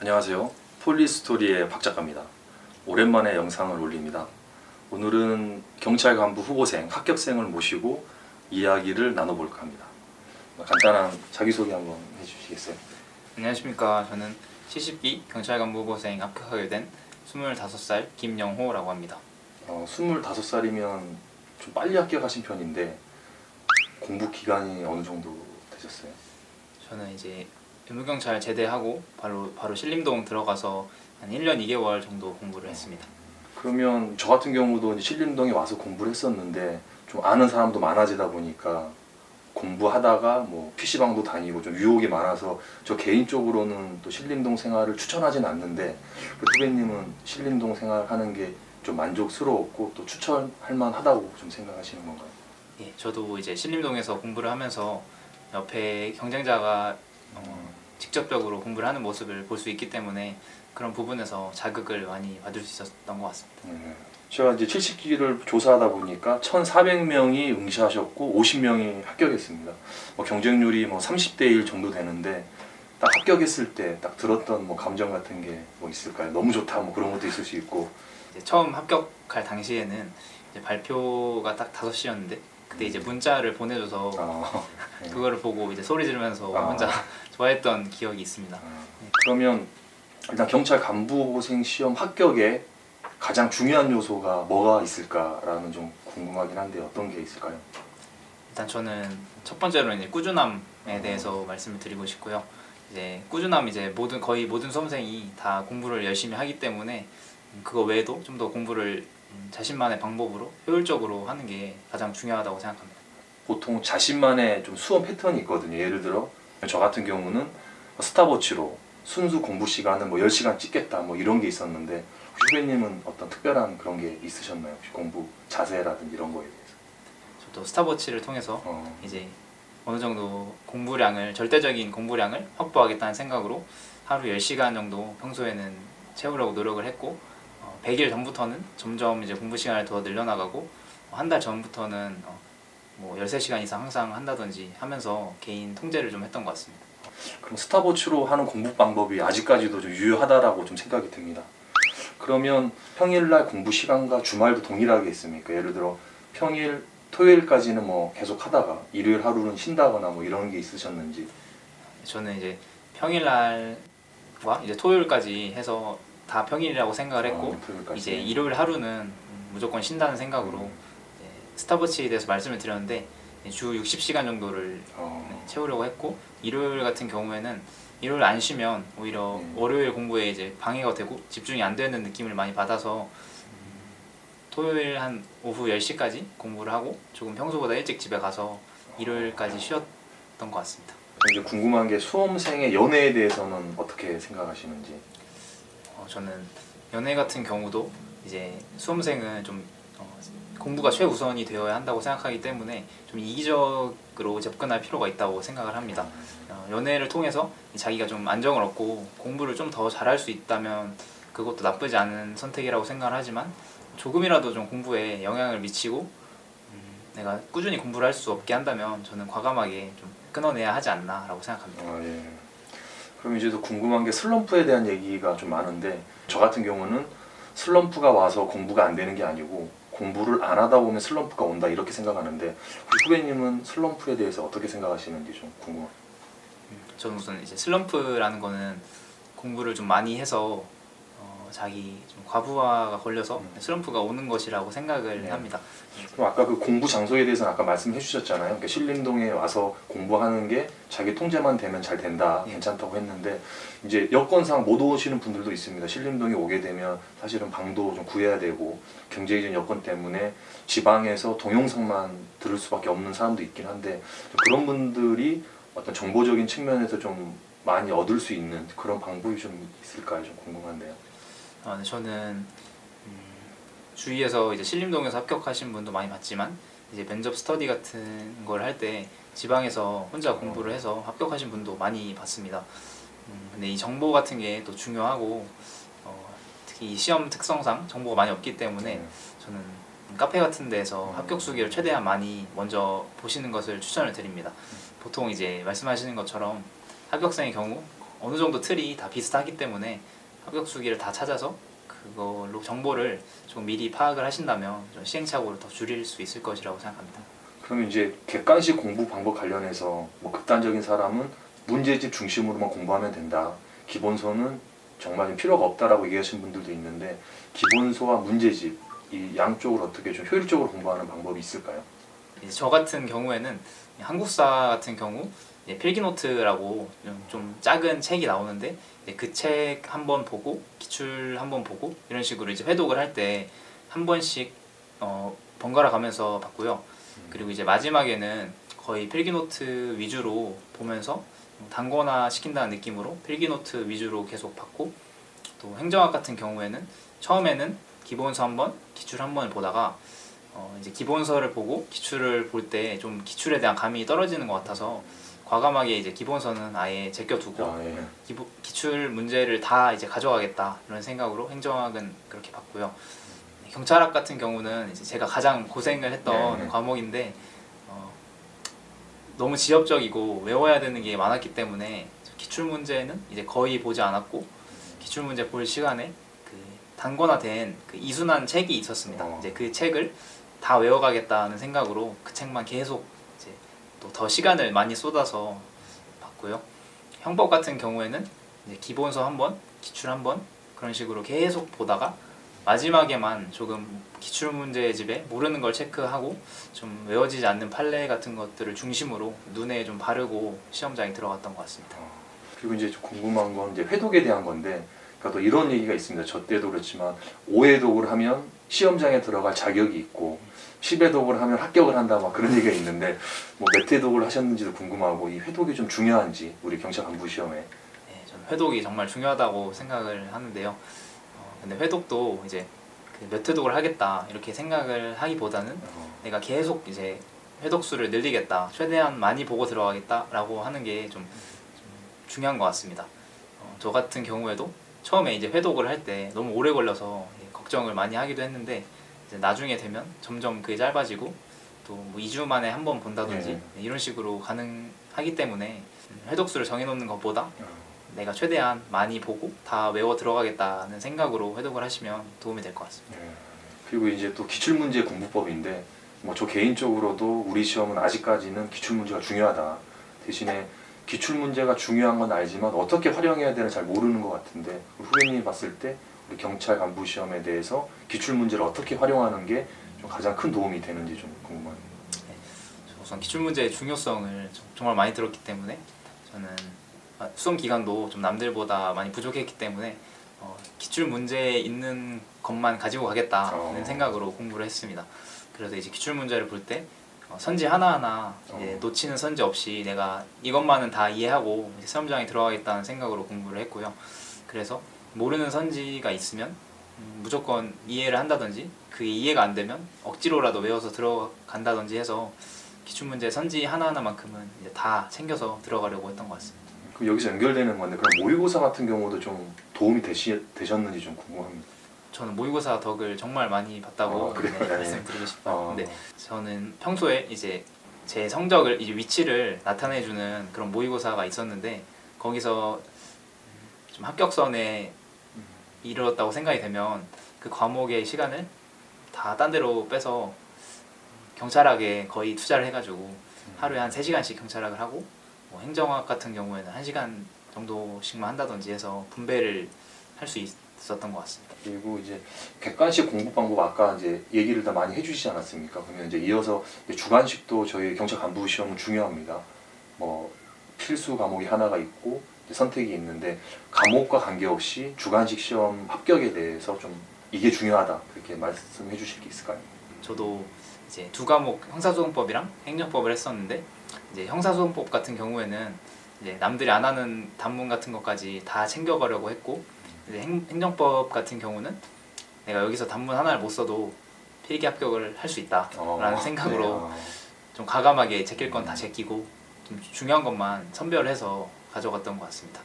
안녕하세요. 폴리스토리의 박 작가입니다. 오랜만에 영상을 올립니다. 오늘은 경찰 간부 후보생, 합격생을 모시고 이야기를 나눠볼까 합니다. 간단한 자기소개 한번 해주시겠어요? 안녕하십니까. 저는 70기 경찰간부 후보생 합격하게 된 25살 김영호라고 합니다. 25살이면 좀 빨리 합격하신 편인데 공부 기간이 어느 정도 되셨어요? 저는 이제 의무경찰 제대하고 바로 신림동 들어가서 한 1년 2개월 정도 공부를 했습니다. 그러면 저 같은 경우도 이제 신림동에 와서 공부를 했었는데 좀 아는 사람도 많아지다 보니까 공부하다가 뭐 PC방도 다니고 좀 유혹이 많아서 저 개인적으로는 또 신림동 생활을 추천하진 않는데 후배님은 신림동 생활하는 게 좀 만족스러웠고 또 추천할 만하다고 좀 생각하시는 건가요? 예, 저도 이제 신림동에서 공부를 하면서 옆에 경쟁자가 직접적으로 공부를 하는 모습을 볼 수 있기 때문에 그런 부분에서 자극을 많이 받을 수 있었던 것 같습니다. 제가 이제 70기를 조사하다 보니까 1,400명이 응시하셨고 50명이 합격했습니다. 경쟁률이 30대 1 정도 되는데 딱 합격했을 때 딱 들었던 감정 같은 게 있을까요? 너무 좋다 그런 것도 있을 수 있고. 이제 처음 합격할 당시에는 이제 발표가 딱 5시였는데 그때 이제 문자를 보내줘서 네. 그거를 보고 이제 소리 지르면서 혼자 좋아했던 기억이 있습니다. 그러면 일단 경찰 간부생 시험 합격에 가장 중요한 요소가 뭐가 있을까라는 좀 궁금하긴 한데 어떤 게 있을까요? 일단 저는 첫 번째로 이제 꾸준함에 대해서 말씀을 드리고 싶고요. 이제 꾸준함 이제 거의 모든 수험생이 다 공부를 열심히 하기 때문에 그거 외에도 좀 더 공부를 자신만의 방법으로 효율적으로 하는 게 가장 중요하다고 생각합니다. 보통 자신만의 좀 수험 패턴이 있거든요. 예를 들어 저 같은 경우는 스탑워치로 순수 공부 시간은 10시간 찍겠다 이런 게 있었는데 후배님은 어떤 특별한 그런 게 있으셨나요? 혹시 공부 자세라든지 이런 거에 대해서? 저도 스탑워치를 통해서 이제 어느 정도 절대적인 공부량을 확보하겠다는 생각으로 하루 10시간 정도 평소에는 채우려고 노력을 했고 100일 전부터는 점점 이제 공부 시간을 더 늘려나가고 한 달 전부터는 13시간 이상 항상 한다든지 하면서 개인 통제를 좀 했던 것 같습니다. 그럼 스탑워치로 하는 공부 방법이 아직까지도 좀 유효하다라고 좀 생각이 듭니다. 그러면 평일날 공부 시간과 주말도 동일하게 있습니까? 예를 들어 평일, 토요일까지는 계속 하다가 일요일 하루는 쉰다거나 이런 게 있으셨는지? 저는 이제 평일날과 이제 토요일까지 해서 다 평일이라고 생각을 했고 이제 일요일 하루는 무조건 쉰다는 생각으로 이제 스탑워치에 대해서 말씀을 드렸는데 주 60시간 정도를 채우려고 했고 일요일 같은 경우에는 일요일 안 쉬면 오히려 월요일 공부에 이제 방해가 되고 집중이 안 되는 느낌을 많이 받아서 토요일 한 오후 10시까지 공부를 하고 조금 평소보다 일찍 집에 가서 일요일까지 쉬었던 것 같습니다. 이제 궁금한 게 수험생의 연애에 대해서는 어떻게 생각하시는지? 저는 연애 같은 경우도 이제 수험생은 좀 공부가 최우선이 되어야 한다고 생각하기 때문에 좀 이기적으로 접근할 필요가 있다고 생각을 합니다. 연애를 통해서 자기가 좀 안정을 얻고 공부를 좀 더 잘할 수 있다면 그것도 나쁘지 않은 선택이라고 생각을 하지만 조금이라도 좀 공부에 영향을 미치고 내가 꾸준히 공부를 할 수 없게 한다면 저는 과감하게 좀 끊어내야 하지 않나라고 생각합니다. 예. 그럼 이제 또 궁금한 게 슬럼프에 대한 얘기가 좀 많은데 저 같은 경우는 슬럼프가 와서 공부가 안 되는 게 아니고 공부를 안 하다 보면 슬럼프가 온다 이렇게 생각하는데 후배님은 슬럼프에 대해서 어떻게 생각하시는지 좀 궁금합니다. 저는 우선 이제 슬럼프라는 거는 공부를 좀 많이 해서 자기 좀 과부하가 걸려서 슬럼프가 오는 것이라고 생각을 합니다. 그럼 아까 그 공부 장소에 대해서는 아까 말씀해 주셨잖아요. 그러니까 신림동에 와서 공부하는 게 자기 통제만 되면 잘 된다, 괜찮다고 했는데 이제 여건상 못 오시는 분들도 있습니다. 신림동에 오게 되면 사실은 방도 좀 구해야 되고 경제적인 여건 때문에 지방에서 동영상만 들을 수밖에 없는 사람도 있긴 한데 그런 분들이 어떤 정보적인 측면에서 좀 많이 얻을 수 있는 그런 방법이 좀 있을까요? 좀 궁금한데요. 네, 저는 주위에서 이제 신림동에서 합격하신 분도 많이 봤지만 이제 면접 스터디 같은 걸 할 때 지방에서 혼자 공부를 해서 합격하신 분도 많이 봤습니다. 근데 이 정보 같은 게 또 중요하고 특히 이 시험 특성상 정보가 많이 없기 때문에 저는 카페 같은 데서 합격 수기를 최대한 많이 먼저 보시는 것을 추천을 드립니다. 보통 이제 말씀하시는 것처럼 합격생의 경우 어느 정도 틀이 다 비슷하기 때문에 합격 수기를 다 찾아서 그걸로 정보를 좀 미리 파악을 하신다면 좀 시행착오를 더 줄일 수 있을 것이라고 생각합니다. 그러면 이제 객관식 공부 방법 관련해서 뭐 극단적인 사람은 문제집 중심으로만 공부하면 된다. 기본서는 정말 좀 필요가 없다라고 얘기하시는 분들도 있는데 기본서와 문제집 이 양쪽을 어떻게 좀 효율적으로 공부하는 방법이 있을까요? 이제 저 같은 경우에는 한국사 같은 경우 필기노트라고 좀 작은 책이 나오는데 그 책 한번 보고 기출 한번 보고 이런 식으로 이제 회독을 할 때 한 번씩 번갈아 가면서 봤고요. 그리고 이제 마지막에는 거의 필기노트 위주로 보면서 단거나 시킨다는 느낌으로 필기노트 위주로 계속 봤고, 또 행정학 같은 경우에는 처음에는 기본서 한 번, 기출 한 번을 보다가 이제 기본서를 보고 기출을 볼 때 좀 기출에 대한 감이 떨어지는 것 같아서 과감하게 이제 기본서는 아예 제껴두고 예. 기출 문제를 다 이제 가져가겠다 이런 생각으로 행정학은 그렇게 봤고요. 경찰학 같은 경우는 이제 제가 가장 고생을 했던 네. 과목인데 너무 지엽적이고 외워야 되는 게 많았기 때문에 기출 문제는 이제 거의 보지 않았고 기출 문제 볼 시간에 그 단권화된 그 이순환 책이 있었습니다. 이제 그 책을 다 외워가겠다는 생각으로 그 책만 계속 이제 또 더 시간을 많이 쏟아서 봤고요. 형법 같은 경우에는 이제 기본서 한 번, 기출 한 번 그런 식으로 계속 보다가 마지막에만 조금 기출 문제집에 모르는 걸 체크하고 좀 외워지지 않는 판례 같은 것들을 중심으로 눈에 좀 바르고 시험장에 들어갔던 것 같습니다. 그리고 이제 좀 궁금한 건 이제 회독에 대한 건데, 그러니까 또 이런 얘기가 있습니다. 저 때도 그렇지만 5회독을 하면 시험장에 들어갈 자격이 있고 10회독을 하면 합격을 한다 막 그런 얘기가 있는데 뭐 몇 회독을 하셨는지도 궁금하고 이 회독이 좀 중요한지 우리 경찰 간부 시험에. 네, 저는 회독이 정말 중요하다고 생각을 하는데요. 근데 회독도 이제 그 몇 회독을 하겠다 이렇게 생각을 하기보다는 내가 계속 이제 회독수를 늘리겠다, 최대한 많이 보고 들어가겠다라고 하는 게 좀 중요한 것 같습니다. 저 같은 경우에도 처음에 이제 회독을 할 때 너무 오래 걸려서 걱정을 많이 하기도 했는데 이제 나중에 되면 점점 그게 짧아지고 또 뭐 2주 만에 한 번 본다든지 이런 식으로 가능하기 때문에 회독수를 정해놓는 것보다 내가 최대한 많이 보고 다 외워 들어가겠다는 생각으로 회독을 하시면 도움이 될 것 같습니다. 그리고 이제 또 기출문제 공부법인데 뭐 저 개인적으로도 우리 시험은 아직까지는 기출문제가 중요하다. 대신에 기출문제가 중요한 건 알지만 어떻게 활용해야 되는지 잘 모르는 것 같은데 후배님이 봤을 때 우리 경찰 간부 시험에 대해서 기출문제를 어떻게 활용하는 게 좀 가장 큰 도움이 되는지 좀 궁금합니다. 우선 기출문제의 중요성을 정말 많이 들었기 때문에 저는 수험 기간도 좀 남들보다 많이 부족했기 때문에 기출 문제에 있는 것만 가지고 가겠다는 생각으로 공부를 했습니다. 그래서 이제 기출 문제를 볼 때 선지 하나하나 이제 놓치는 선지 없이 내가 이것만은 다 이해하고 이제 시험장에 들어가겠다는 생각으로 공부를 했고요. 그래서 모르는 선지가 있으면 무조건 이해를 한다든지 그게 이해가 안 되면 억지로라도 외워서 들어간다든지 해서 기출문제 선지 하나하나만큼은 이제 다 챙겨서 들어가려고 했던 것 같습니다. 그럼 여기서 연결되는 건데 그럼 모의고사 같은 경우도 좀 도움이 되셨는지 좀 궁금합니다. 저는 모의고사 덕을 정말 많이 봤다고 말씀드리고 싶어요. 근데 저는 평소에 이제 제 성적을 이제 위치를 나타내주는 그런 모의고사가 있었는데 거기서 좀 합격선에 이르렀다고 생각이 되면 그 과목의 시간을 다 딴 데로 빼서 경찰학에 거의 투자를 해가지고 하루에 한 3시간씩 경찰학을 하고 뭐 행정학 같은 경우에는 1시간 정도씩만 한다든지 해서 분배를 할 수 있었던 것 같습니다. 그리고 이제 객관식 공부 방법 아까 이제 얘기를 다 많이 해주시지 않았습니까? 그러면 이제 이어서 이제 주관식도 저희 경찰 간부 시험은 중요합니다. 뭐 필수 과목이 하나가 있고 선택이 있는데 과목과 관계없이 주관식 시험 합격에 대해서 좀 이게 중요하다 그렇게 말씀해 주실 게 있을까요? 저도 이제 두 과목 형사소송법이랑 행정법을 했었는데 이제 형사소송법 같은 경우에는 이제 남들이 안 하는 단문 같은 것까지 다 챙겨가려고 했고 이제 행정법 같은 경우는 내가 여기서 단문 하나를 못 써도 필기 합격을 할 수 있다라는 생각으로 좀 과감하게 제낄 건 다 제끼고 좀 중요한 것만 선별해서 가져갔던 것 같습니다.